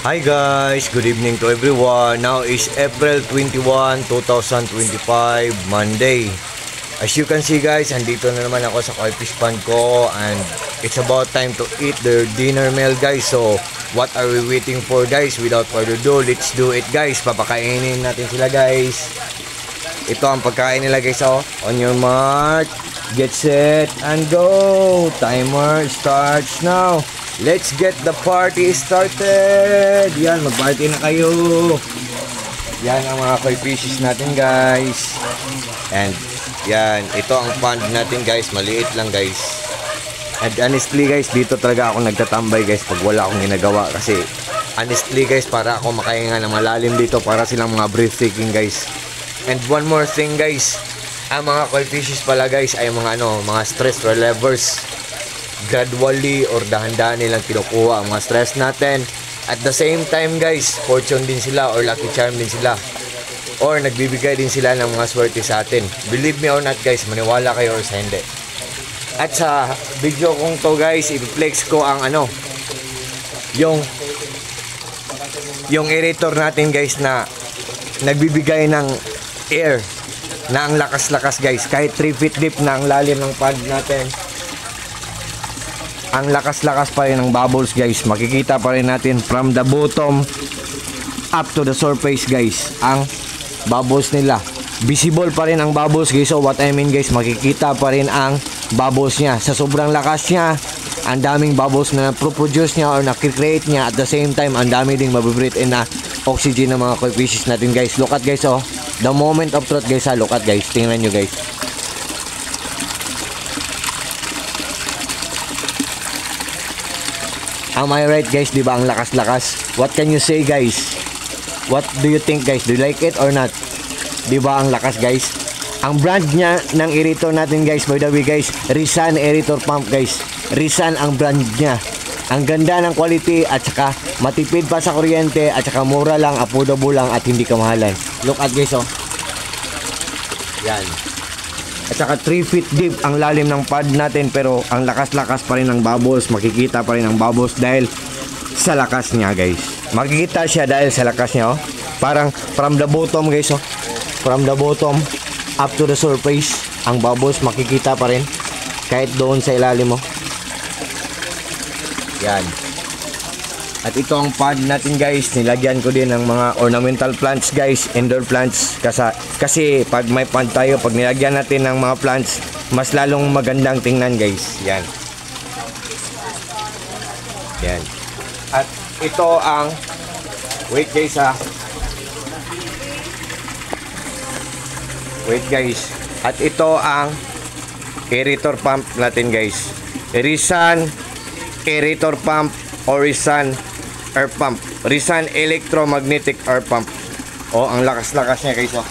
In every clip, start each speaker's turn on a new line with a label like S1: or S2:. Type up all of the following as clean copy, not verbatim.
S1: Hi guys, good evening to everyone. Now is April 21, 2025, Monday. As you can see guys, andito na naman ako sa koi fish pond ko and it's about time to eat their dinner meal guys. So, what are we waiting for guys? Without further ado, let's do it guys. Papakainin natin sila guys. Ito ang pagkain nila guys oh. On your mark, get set and go. Timer starts now. Let's get the party started. Yan, mag-party na kayo. Yan ang mga koi fishes natin guys. And yan, ito ang pond natin guys. Maliit lang guys. And honestly guys, dito talaga ako nagtatambay guys pag wala akong ginagawa. Kasi honestly guys, para ako makahinga ng malalim dito, para silang mga breathtaking guys. And one more thing guys, ang mga koi fishes pala guys ay mga stress relievers. Gradually or dahan-dahan nilang kinukuha ang mga stress natin. At the same time guys, fortune din sila or lucky charm din sila, or nagbibigay din sila ng mga swerte sa atin. Believe me or not guys, maniwala kayo or sa hindi. At sa video kong to guys, i-flex ko ang yung aerator natin guys na nagbibigay ng air na ang lakas-lakas guys. Kahit 3 feet deep na ang lalim ng pond natin, ang lakas-lakas pa rin ng bubbles guys. Makikita pa rin natin from the bottom up to the surface guys, ang bubbles nila. Visible pa rin ang bubbles guys. So what I mean guys, makikita pa rin ang bubbles niya. Sa sobrang lakas niya, ang daming bubbles na produce niya or na-create niya. At the same time, ang dami ding mabibreathe in na oxygen ng mga koi fishes natin guys. Look at guys oh. The moment of truth guys ha. Look at guys. Tingnan nyo guys. Am I right guys? Diba ang lakas-lakas? What can you say guys? What do you think guys? Do you like it or not? Diba ang lakas guys? Ang brand niya ng aerator natin guys, by the way guys, Rizan aerator pump guys. Rizan ang brand niya. Ang ganda ng quality at saka matipid pa sa kuryente at saka mura lang, affordable lang at hindi kamahalan. Look at guys oh. Yan. At saka 3 feet deep ang lalim ng pond natin, pero ang lakas-lakas pa rin ng bubbles. Makikita pa rin ang bubbles dahil sa lakas niya guys. Makikita siya dahil sa lakas niya oh. Parang from the bottom guys oh. From the bottom up to the surface, ang bubbles makikita pa rin kahit doon sa ilalim mo. Yan. At ito ang pond natin guys, nilagyan ko din ng mga ornamental plants guys, indoor plants. Kasi pag may pond tayo, pag nilagyan natin ng mga plants, mas lalong magandang tingnan guys. Yan. Yan. At ito ang, wait guys ha. Wait guys. At ito ang aerator pump natin guys. Rizan aerator pump or Rizan air pump. Rizan electromagnetic air pump. Oh, ang lakas-lakas niya guys oh.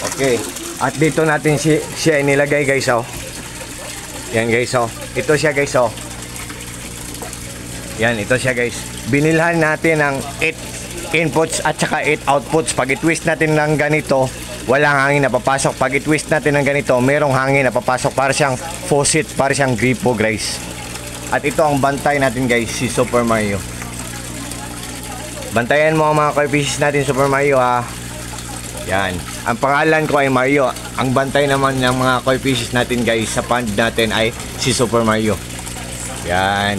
S1: Okay. At dito natin siya inilagay guys oh. Yan guys oh. Ito siya guys oh. Yan, ito siya guys. Binilhan natin ng 8 inputs at saka 8 outputs. Pag i-twist natin ng ganito, walang hangin na papasok. Pag i-twist natin ng ganito, merong hangin na papasok. Para siyang faucet, para siyang gripo guys. At ito ang bantay natin guys, si Super Mario. Bantayan mo ang mga koi fishes natin, Super Mario ha. Yan. Ang pangalan ko ay Mario. Ang bantay naman ng mga koi fishes natin guys sa pond natin ay si Super Mario. Yan.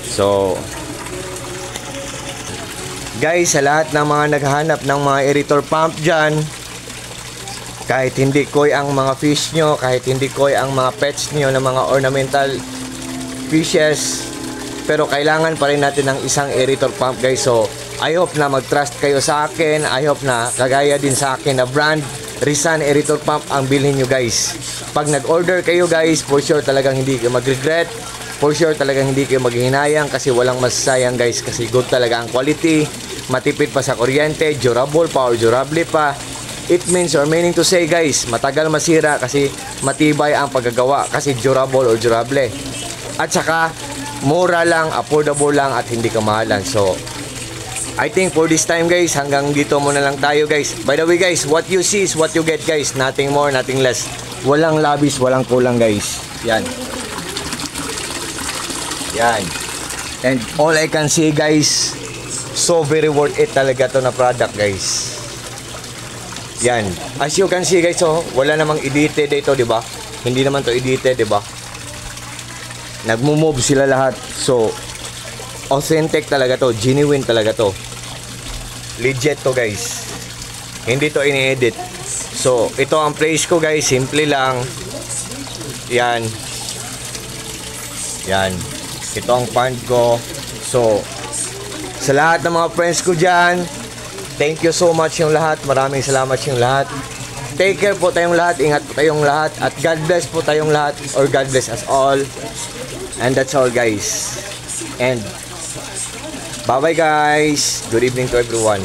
S1: So guys, sa lahat ng mga naghahanap ng mga aerator pump dyan, kahit hindi koi ang mga fish nyo, kahit hindi koi ang mga pets nyo na mga ornamental fishes, pero kailangan pa rin natin ng isang aerator pump guys. So I hope na mag-trust kayo sa akin. I hope na kagaya din sa akin na brand Rizan aerator pump ang bilhin nyo guys. Pag nag-order kayo guys, for sure talagang hindi kayo mag-regret. For sure talagang hindi kayo maghihinayang kasi walang masasayang guys, kasi good talaga ang quality, matipid pa sa kuryente, durable pa or durable pa. It means or meaning to say guys, matagal masira kasi matibay ang paggagawa kasi durable or durable. At saka mura lang, affordable lang at hindi kamahalan. So I think for this time guys, hanggang dito muna lang tayo guys. By the way guys, what you see is what you get guys. Nothing more, nothing less. Walang labis, walang kulang guys. Yan. Yan. And all I can see guys, so very worth it talaga to na product guys. Yan. As you can see guys, oh, wala namang edited ito, di ba? Hindi naman to edited, di ba? Nagmo-move sila lahat. So, authentic talaga to. Genuine talaga to. Legit to guys. Hindi to ini-edit. So, ito ang price ko guys. Simple lang. Yan. Yan. Ito ang fund ko. So, sa lahat ng mga friends ko dyan, thank you so much yung lahat. Maraming salamat yung lahat. Take care po tayong lahat. Ingat po tayong lahat. At God bless po tayong lahat. Or God bless us all. And that's all guys. And bye-bye guys. Good evening to everyone.